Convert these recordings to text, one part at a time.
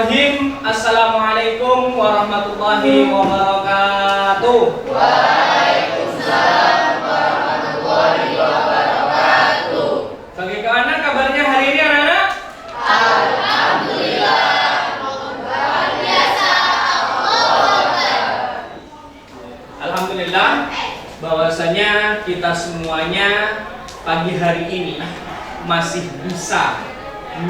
Bismillahirrahmanirrahim. Assalamualaikum warahmatullahi wabarakatuh. Waalaikumsalam warahmatullahi wabarakatuh. Bagaimana kabarnya hari ini anak-anak? Alhamdulillah. Luar biasa. Alhamdulillah bahwasanya kita semuanya pagi hari ini masih bisa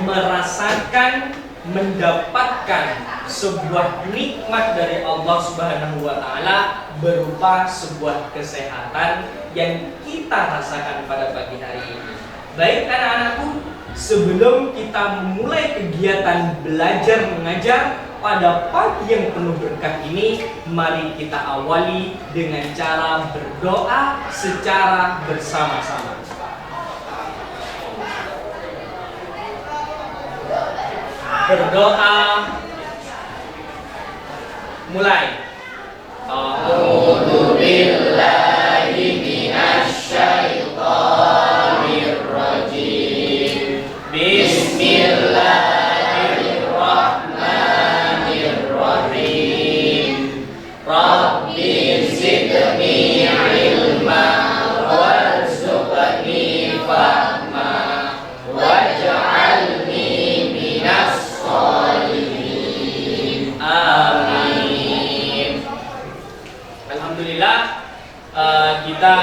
merasakan, mendapatkan sebuah nikmat dari Allah Subhanahu wa taala berupa sebuah kesehatan yang kita rasakan pada pagi hari ini. Baik anak-anakku, sebelum kita memulai kegiatan belajar mengajar pada pagi yang penuh berkah ini, mari kita awali dengan cara berdoa secara bersama-sama. Berdoa mulai. A'udzu billahi minasyaitonir rajim. Bismillahirrahmanirrahim. Rabbi zidni ilma warzuqni fahma waj'alni minas sholihin. Amin. Alhamdulillah kita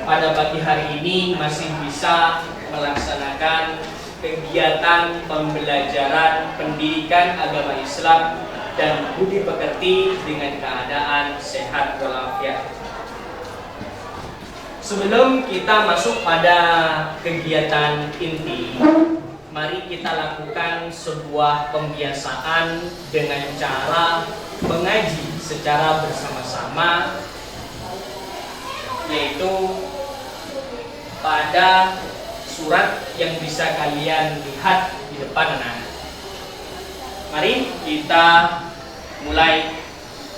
pada pagi hari ini masih bisa melaksanakan kegiatan pembelajaran pendidikan agama Islam dan budi pekerti dengan keadaan sehat walafiat. Sebelum kita masuk pada kegiatan inti, mari kita lakukan sebuah pembiasaan dengan cara mengaji secara bersama-sama, yaitu pada surat yang bisa kalian lihat di depan anak-anak. Mari kita mulai.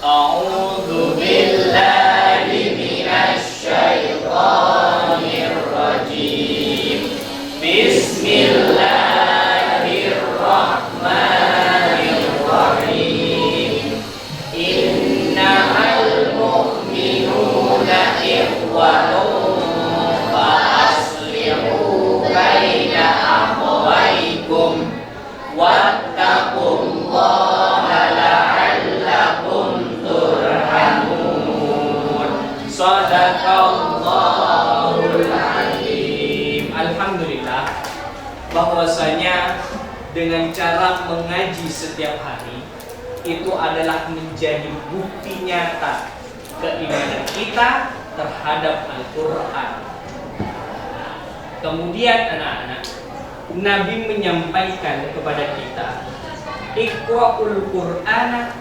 A'udzu billahi minasyaitonir rajim. Bismillahirrahmanirrahim. Innamal mu'minuna ikhwatun fa aslihu baina akhawaykum wattaqullaha la'allakum turhamun. Shadaqallahul azim. Alhamdulillah bahwasanya dengan cara mengaji setiap hari itu adalah menjadi bukti nyata keimanan kita terhadap Al-Quran. Kemudian anak-anak, Nabi menyampaikan kepada kita, Iqra'ul Qur'ana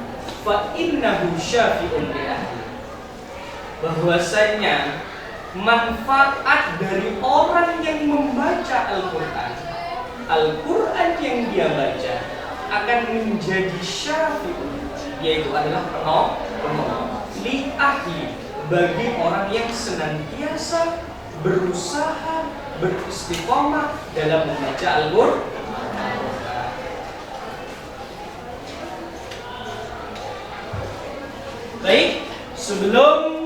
fa innahu syafi'un li ahli. Bahwasanya manfaat dari orang yang membaca Al-Quran yang dia baca akan menjadi syafi'un, yaitu adalah penolong li ahli, bagi orang yang senantiasa berusaha beristiqomah dalam membaca Al-Quran. Baik, sebelum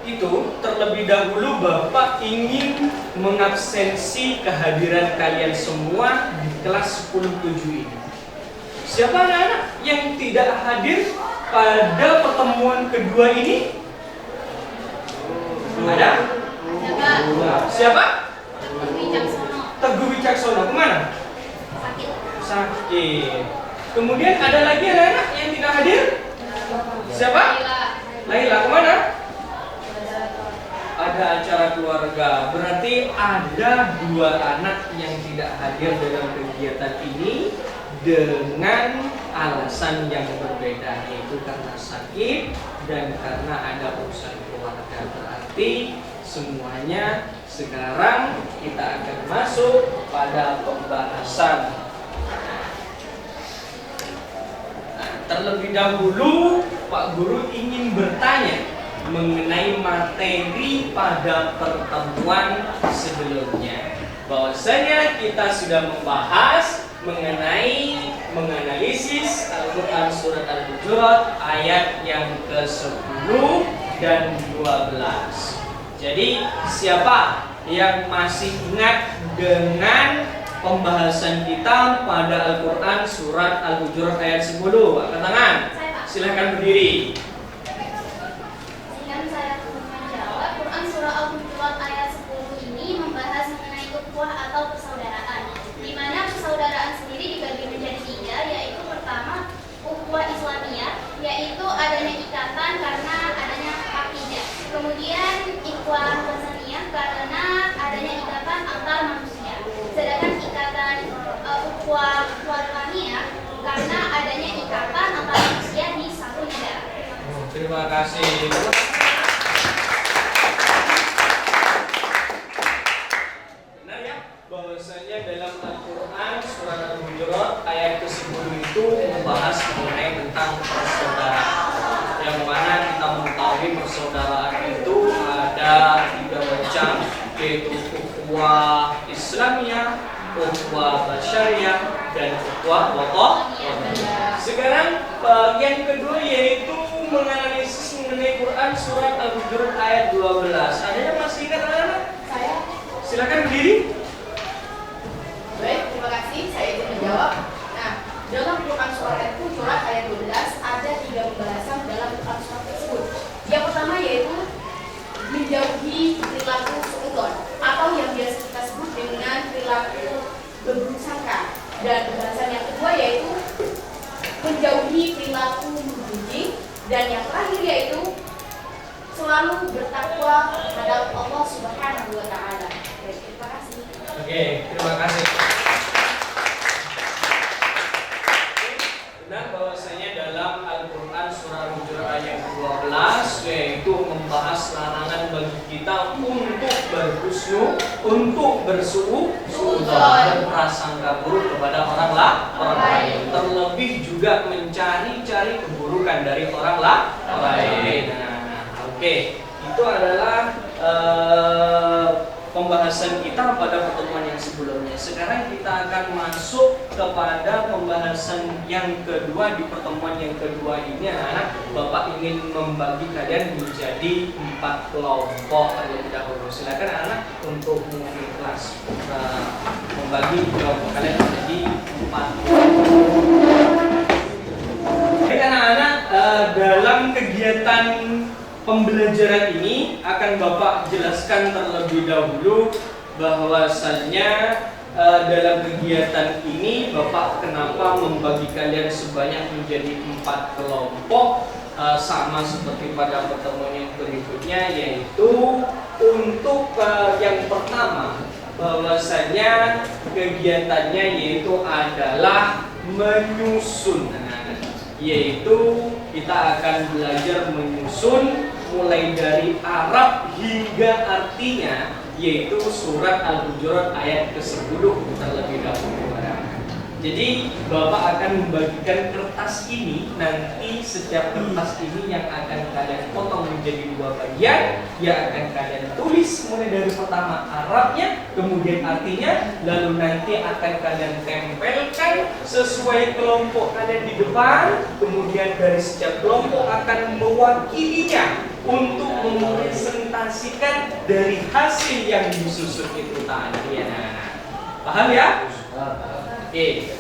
itu terlebih dahulu Bapak ingin mengabsensi kehadiran kalian semua di kelas 10-7 ini. Siapa anak-anak yang tidak hadir pada pertemuan kedua ini? Ada? Siapa? Teguh Wicaksono. Kemana? Sakit. Kemudian ada lagi anak-anak yang tidak hadir? Siapa? Laila. Kemana? Ada acara keluarga. Berarti ada 2 anak yang tidak hadir dalam kegiatan ini dengan alasan yang berbeda, yaitu karena sakit dan karena ada urusan keluarga. Berarti semuanya sekarang kita akan masuk pada pembahasan. Nah, terlebih dahulu Pak Guru ingin bertanya mengenai materi pada pertemuan sebelumnya, bahwasanya kita sudah membahas mengenai menganalisis Al-Quran Surat Al-Hujurat ayat yang ke-10 dan 12. Jadi siapa yang masih ingat dengan pembahasan kita pada Al-Quran Surat Al-Hujurat ayat 10? Angkat tangan. Silahkan berdiri. Yang saya menjawab, Quran Surah Al-Hujurat ayat 10 ini membahas mengenai ukhuwah atau persaudaraan, di mana persaudaraan sendiri dibagi menjadi 3, yaitu pertama ukhuwah Islamiyah, yaitu adanya ikatan karena adanya akidah. Kemudian ukhuwah Hasaniyah karena adanya ikatan antar manusia. Sedangkan ikatan ukhuwah Islamiyah karena adanya ikatan antar manusia di satu negara. Terima kasih. Benar ya, bahwasanya dalam Al-Quran Surat Al-Hujurat ayat ke-10 itu membahas mengenai tentang persaudaraan, yang mana kita mengetahui persaudaraan itu ada 3 macam, yaitu ukhuwah Islamiyah, ukhuwah Basyariah, dan ukhuwah Wataniyah. Sekarang bagian kedua yaitu menganalisis mengenai Quran Surat Al-Hujurat ayat 12. Ada yang masih ingat anak-anak? Saya. Silakan berdiri. Baik, terima kasih. Saya izin menjawab. Nah, dalam Quran Surah Al-Hujurat ayat 12 ada 3 pembahasan dalam Quran Surah tersebut. Yang pertama yaitu menjauhi perilaku suudzon atau yang biasa kita sebut dengan perilaku berburuk sangka. Dan pembahasan yang kedua yaitu menjauhi perilaku menggunjing. Dan yang terakhir yaitu selalu bertakwa terhadap Allah Subhanahu wa Ta'ala. Baik, terima kasih. Oke, terima kasih. Benar bahwasanya dalam Al-Quran Surah Al-Hujurat ayat 12 yaitu membahas larangan bagi kita untuk berhusnu, untuk bersuudzon, berprasangka buruk kepada orang lain, terlebih juga mencari-cari keburukan dari orang lain. Oke, itu adalah pembahasan kita pada pertemuan yang sebelumnya. Sekarang kita akan masuk kepada pembahasan yang kedua. Di pertemuan yang kedua ini anak-anak, Bapak ingin membagi kalian menjadi 4 kelompok terlebih dahulu. Silakan anak untuk memimpin kelas, membagi kelompok kalian menjadi 4 kelompok. Baik anak-anak, dalam kegiatan pembelajaran ini akan Bapak jelaskan terlebih dahulu bahwasannya dalam kegiatan ini Bapak kenapa membagi kalian sebanyak menjadi 4 kelompok, sama seperti pada pertemuan yang berikutnya, yaitu untuk yang pertama bahwasanya kegiatannya yaitu adalah menyusun, yaitu kita akan belajar menyusun mulai dari Arab hingga artinya, yaitu surat Al-Hujurat ayat ke-10 terlebih dahulu. Jadi Bapak akan membagikan kertas ini, nanti setiap kertas ini yang akan kalian potong menjadi 2 bagian, yang akan kalian tulis mulai dari pertama Arabnya, kemudian artinya, lalu nanti akan kalian tempelkan sesuai kelompok kalian di depan, kemudian dari setiap kelompok akan mewakilinya untuk merepresentasikan dari hasil yang disusun itu tadi. Paham ya? Oke.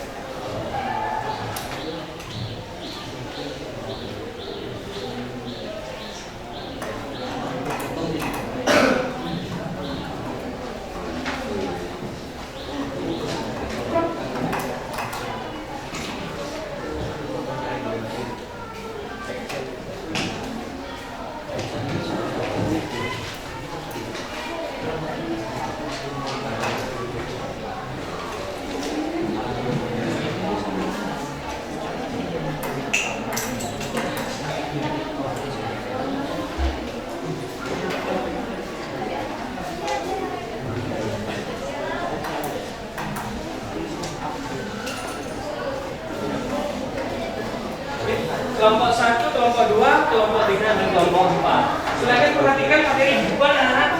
Kelompok 1, kelompok 2, kelompok 3, dan kelompok 4. Silakan perhatikan materi di depan anak-anak.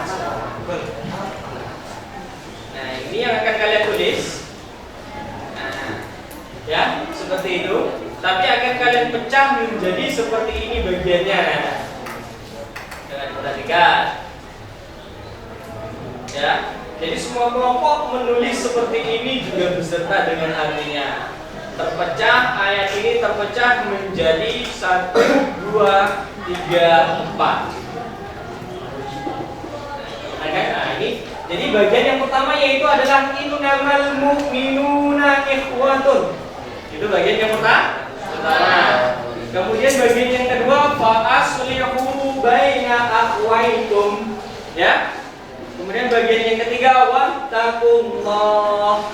Nah, ini yang akan kalian tulis. Nah, Ya, seperti itu. Tapi akan kalian pecah menjadi seperti ini bagiannya. Jangan diperhatikan. Ya, jadi semua kelompok menulis seperti ini juga beserta dengan artinya. Terpecah, ayat ini terpecah menjadi 1, 2, 3, 4. Nah, ini jadi bagian yang pertama yaitu adalah innamal mu'minuna ikhwatun. Itu bagian yang pertama. Kemudian bagian yang kedua fa aslihu baina akhwaikum, ya. Kemudian bagian yang ketiga wattaqullah.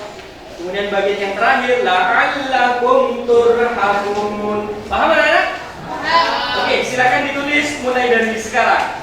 Kemudian bagian yang terakhir la'allakum turhamun. Paham anak-anak? Oke, silakan ditulis mulai dari sekarang.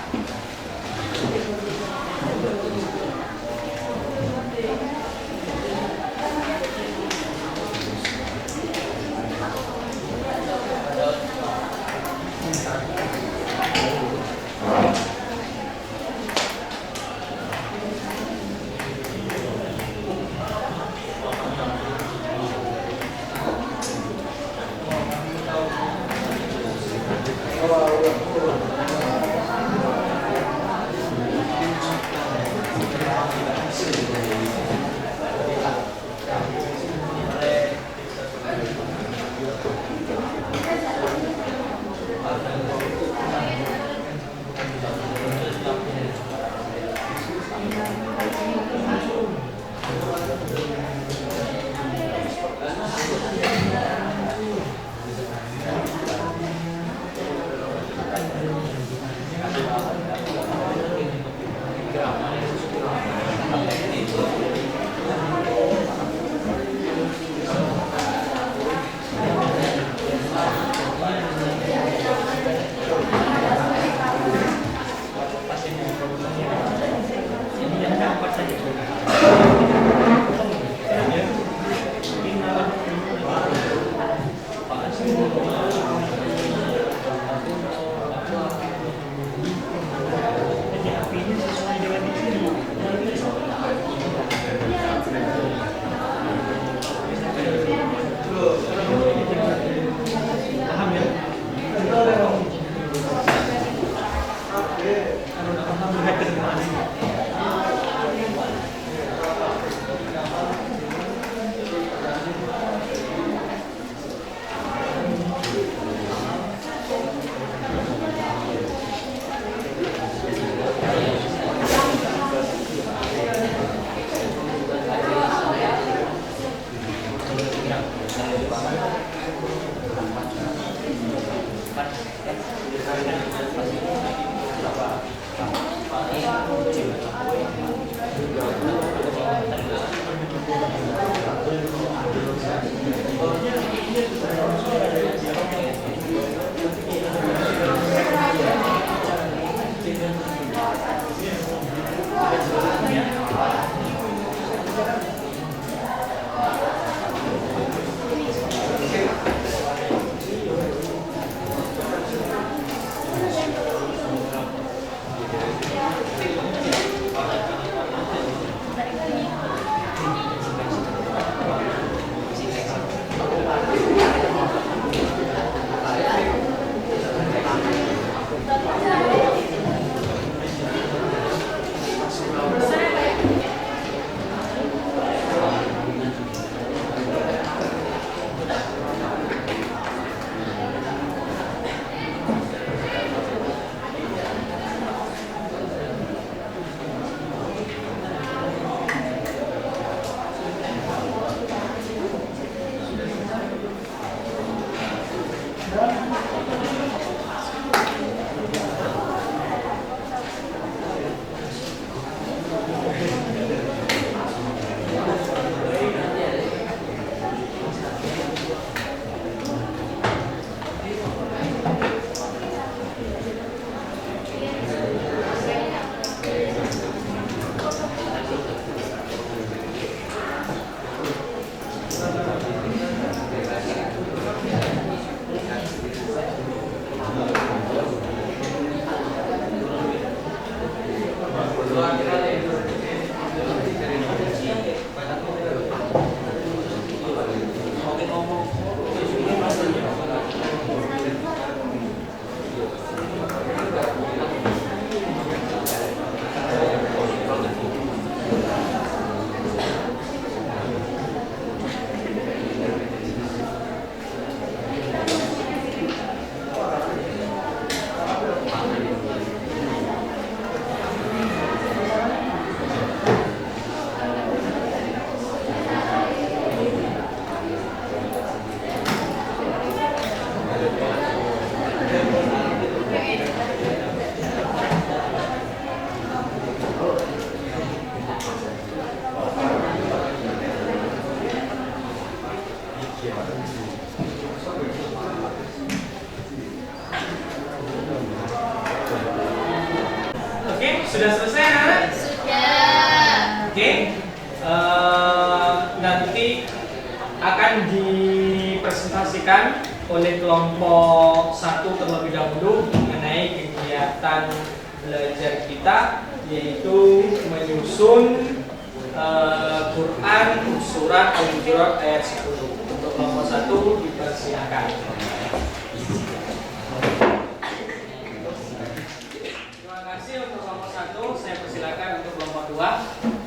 Oke, sudah selesai anak? Sudah. Oke, nanti akan dipresentasikan oleh kelompok 1 terlebih dahulu mengenai kegiatan belajar kita, yaitu menyusun Quran surat Al-Hujurat ayat 10. Untuk kelompok 1 dipersilakan. Terima kasih untuk kelompok 1. Saya persilakan untuk kelompok 2.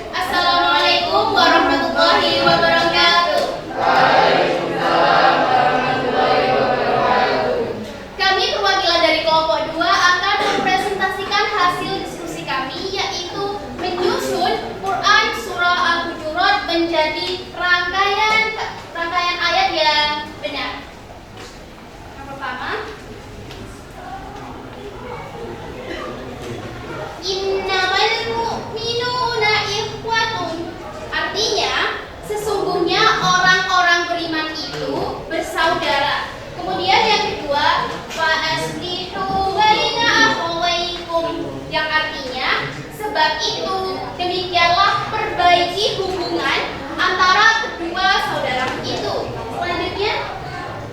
Assalamualaikum warahmatullahi wabarakatuh. Kami perwakilan dari kelompok 2 akan mempresentasikan hasil diskusi kami, yaitu menyusun Quran surah Al-Hujurat menjadi rangkaian ayat yang benar. Yang pertama, innamal mu'minuna ikhwatun. Artinya, sesungguhnya orang-orang beriman itu bersaudara. Kemudian yang kedua, fa aslihu baina akhawaykum, yang artinya sebab itu demikianlah perbaiki hubungan antara kedua saudara itu. Selanjutnya,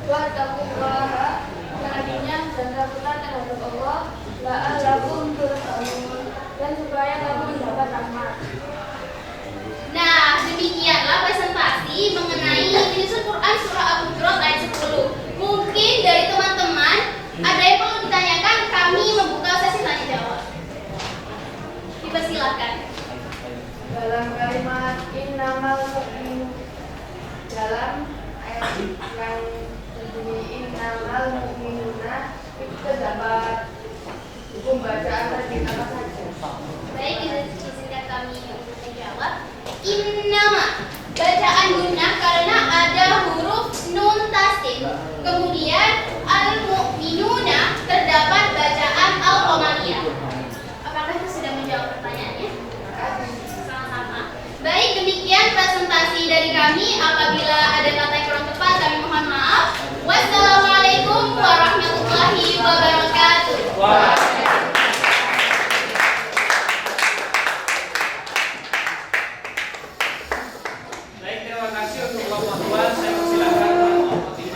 Wattaqullaha, yang artinya dan takutlah terhadap Allah, la'allakum turhamun, dan supaya kamu mendapat rahmat. nah demikianlah presentasi mengenai menyusun Quran surah Al-Hujurat ayat 10. Mungkin dari teman-teman ada yang perlu ditanyakan, kami membuka sesi tanya jawab. Dipersilakan. Dalam kalimat innamal mu'min, dalam ayat yang berbunyi innamal mu'minuna, itu terdapat hukum bacaan tadi apa saja? Baik, izinkan kami untuk menjawab. Innama, bacaan gunnah karena ada huruf nun tasdid. Kemudian al-mu'minuna terdapat bacaan al-qamariyah. Apakah itu sudah menjawab pertanyaannya? Sama-sama. Baik, demikian presentasi dari kami. Apabila ada kata yang kurang tepat, kami mohon maaf. Wassalamualaikum warahmatullahi wabarakatuh. Baik, terima kasih untuk kelompok 2. Saya persilakan kelompok 3.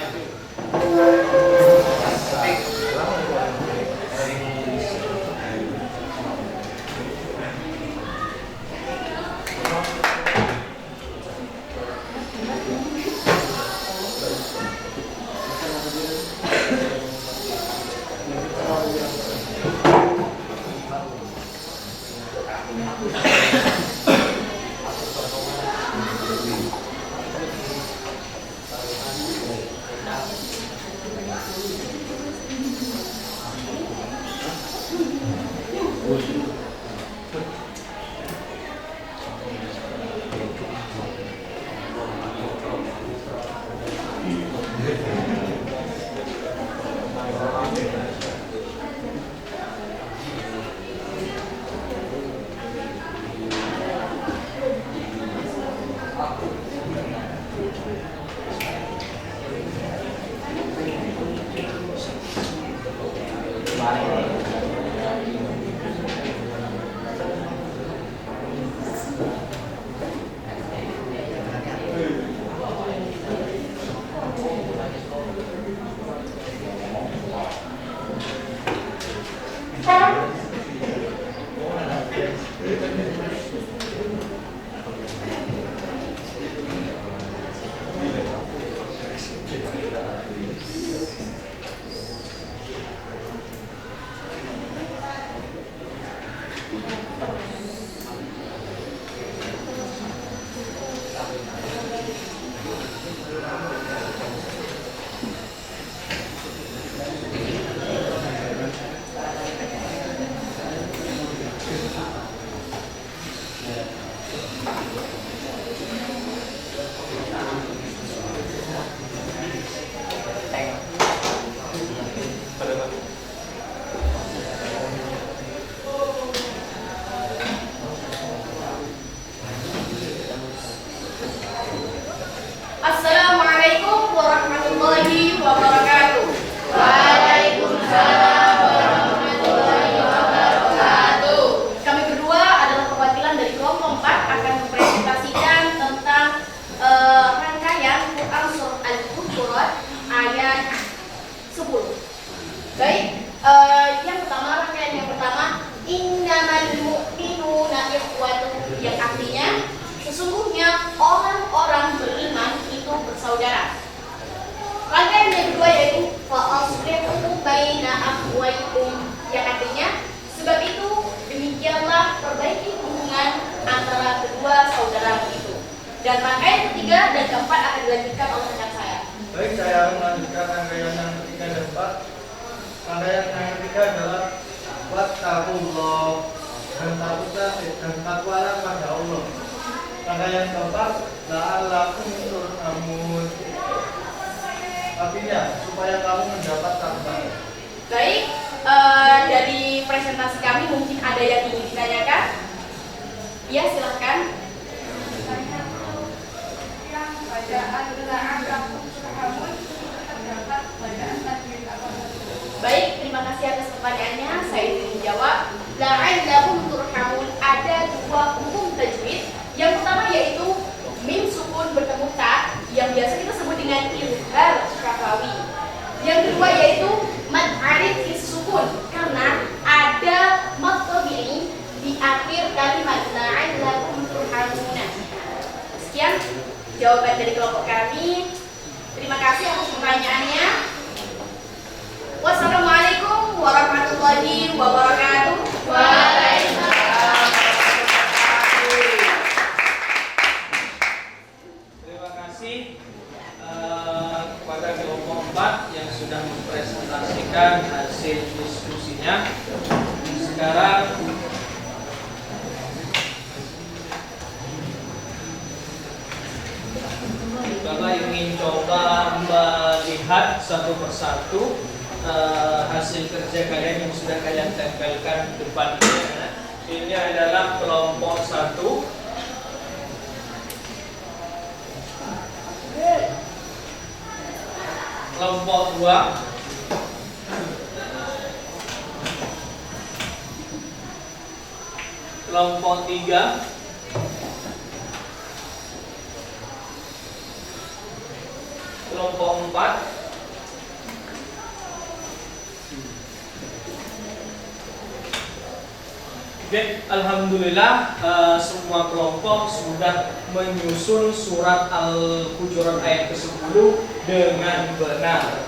Assalamualaikum warahmatullahi wabarakatuh. Waalaikumsalam warahmatullahi wabarakatuh. Kami berdua adalah perwakilan dari kelompok 4 akan mempresentasikan tentang rangkaian Quran Surah Al-Hujurat ayat 10. Baik, rangkaian yang pertama, innamal mu'minuna ikhwatun, yang artinya sesungguhnya orang-orang beriman itu bersaudara. Rangkaian yang kedua yaitu fa'aslihu baina akhwaikum, yang artinya sebab itu demikianlah perbaiki hubungan antara kedua saudara itu. Dan rangkaian ketiga dan keempat akan dilanjutkan oleh rekan saya. Baik, saya melanjutkan rangkaian yang ketiga dan keempat. Rangkaian yang ketiga adalah wattaqullah, dan takwalah pada Allah. Rangkaian keempat, la'allakum turhamun, artinya supaya kamu mendapat rahmat. Baik, dari presentasi kami mungkin ada yang ingin ditanyakan? Ya, silahkan. Yang bacaan la'allakum turhamun terdapat bacaan tajwid apa saja? Baik, terima kasih atas pertanyaannya. Saya ingin menjawab. La'allakum turhamun ada dua hukum tajwid. Yang pertama yaitu mim sukun bertemu ta, yang biasa kita sebut dengan izhar syafawi. Yang kedua yaitu mad alif sukun, karena ada mad tabi'i di akhir kalimat la'allakum turhamuna. Sekian jawaban dari kelompok kami. Terima kasih atas pertanyaannya. Wassalamualaikum warahmatullahi wabarakatuh. Waalaikumsalam. Terima kasih kepada kelompok 4 yang sudah mempresentasikan hasil diskusinya. Sekarang Bapak ingin coba melihat satu persatu hasil kerja kalian yang sudah kalian tempelkan di depan ini. Ini adalah kelompok 1. Kelompok 2. Kelompok 3. Kelompok 4. Oke, alhamdulillah semua kelompok sudah menyusun surat Al-Hujurat ayat ke-10 dengan benar.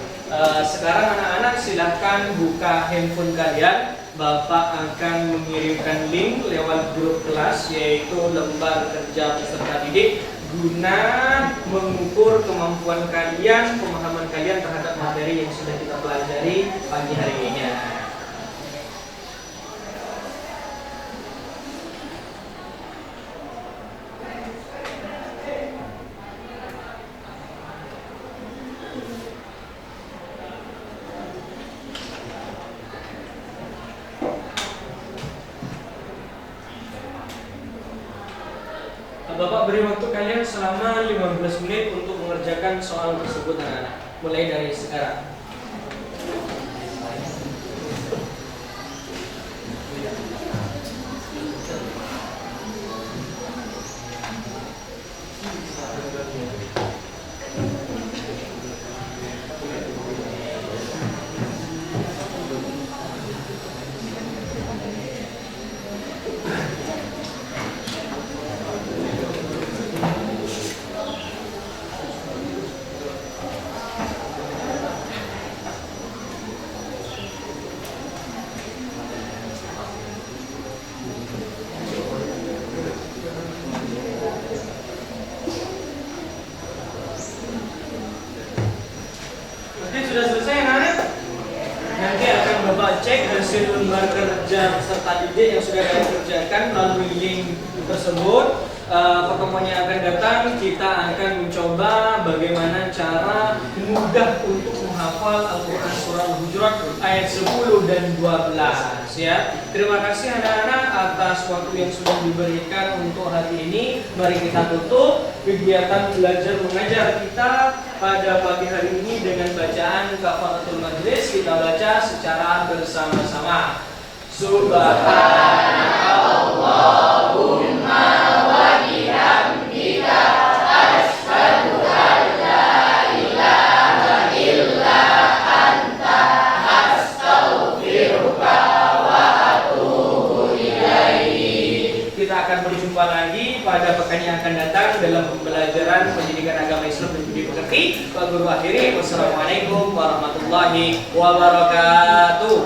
Sekarang anak-anak silahkan buka handphone kalian. Bapak akan mengirimkan link lewat grup kelas, yaitu lembar kerja peserta didik, guna mengukur kemampuan kalian, pemahaman kalian terhadap materi yang sudah kita pelajari pagi hari ini. Bapak beri waktu kalian selama 15 menit untuk mengerjakan soal tersebut anak-anak. Mulai dari sekarang. kerja peserta didik yang sudah kalian kerjakan melalui link tersebut. Pertemuan yang akan datang kita akan mencoba bagaimana cara mudah untuk menghafal Al-Quran surah Al-Hujurat ayat 10 dan 12 ya. Terima kasih anak-anak atas waktu yang sudah diberikan untuk hari ini. Mari kita tutup kegiatan belajar mengajar kita pada pagi hari ini dengan bacaan kafaratul majlis. Kita baca secara bersama-sama. Subhanallahumma wa bihamdika asyhadu an la ilaha illa anta astaghfiruka wa atubu ilaik. Kita akan berjumpa lagi pada pekan yang akan datang dalam pembelajaran pendidikan agama Islam dan budi pekerti. Wa guru akhiri wassalamualaikum warahmatullahi wabarakatuh.